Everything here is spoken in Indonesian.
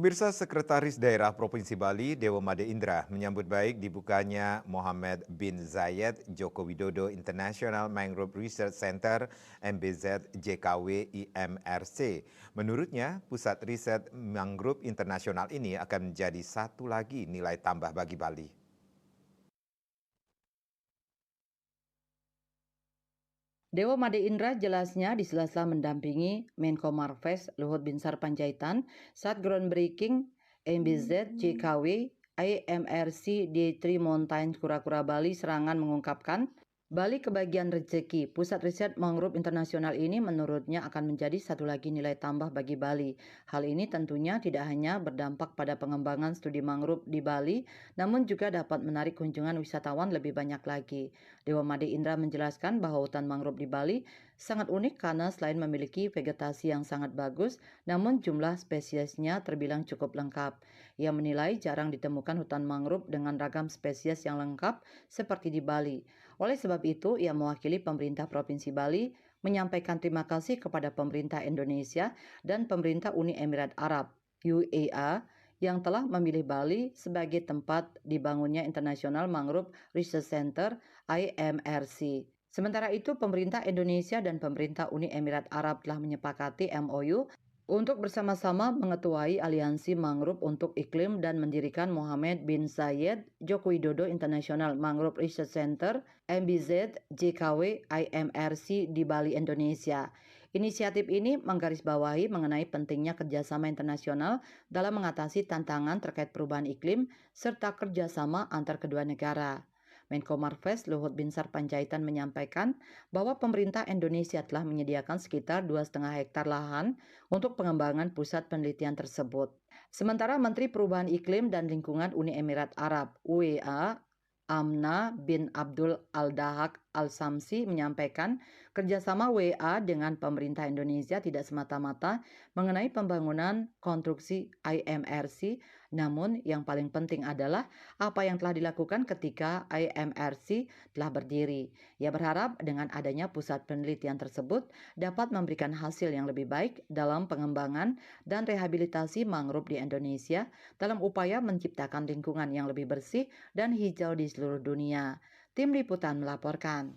Pemirsa Sekretaris Daerah Provinsi Bali, Dewa Made Indra, menyambut baik dibukanya Mohammed bin Zayed Joko Widodo International Mangrove Research Center (MBZ JKW IMRC). Menurutnya, pusat riset mangrove internasional ini akan menjadi satu lagi nilai tambah bagi Bali. Dewa Made Indra jelasnya di Selasa mendampingi Menko Marves Luhut Binsar Panjaitan saat groundbreaking MBZ JKW IMRC di Tree Mountain Kura-Kura Bali Serangan mengungkapkan, Bali kebagian rezeki. Pusat riset mangrove internasional ini menurutnya akan menjadi satu lagi nilai tambah bagi Bali. Hal ini tentunya tidak hanya berdampak pada pengembangan studi mangrove di Bali, namun juga dapat menarik kunjungan wisatawan lebih banyak lagi. Dewa Made Indra menjelaskan bahwa hutan mangrove di Bali sangat unik karena selain memiliki vegetasi yang sangat bagus, namun jumlah spesiesnya terbilang cukup lengkap. Ia menilai jarang ditemukan hutan mangrove dengan ragam spesies yang lengkap seperti di Bali. Oleh sebab itu, ia mewakili pemerintah Provinsi Bali menyampaikan terima kasih kepada pemerintah Indonesia dan pemerintah Uni Emirat Arab (UAE) yang telah memilih Bali sebagai tempat dibangunnya International Mangrove Research Center (IMRC). Sementara itu, pemerintah Indonesia dan pemerintah Uni Emirat Arab telah menyepakati MOU untuk bersama-sama mengetuai Aliansi Mangrove untuk Iklim dan mendirikan Mohammed bin Zayed Joko Widodo International Mangrove Research Center (MBZ JKW IMRC) di Bali, Indonesia. Inisiatif ini menggarisbawahi mengenai pentingnya kerjasama internasional dalam mengatasi tantangan terkait perubahan iklim serta kerjasama antar kedua negara. Menko Marves Luhut Binsar Panjaitan menyampaikan bahwa pemerintah Indonesia telah menyediakan sekitar 2,5 hektar lahan untuk pengembangan pusat penelitian tersebut. Sementara Menteri Perubahan Iklim dan Lingkungan Uni Emirat Arab (UAE) Amna bin Abdul Al-Dahak Al-Samsi menyampaikan kerjasama WA dengan pemerintah Indonesia tidak semata-mata mengenai pembangunan konstruksi IMRC, namun yang paling penting adalah apa yang telah dilakukan ketika IMRC telah berdiri. Ia berharap dengan adanya pusat penelitian tersebut dapat memberikan hasil yang lebih baik dalam pengembangan dan rehabilitasi mangrove di Indonesia dalam upaya menciptakan lingkungan yang lebih bersih dan hijau di seluruh dunia. Tim Liputan melaporkan.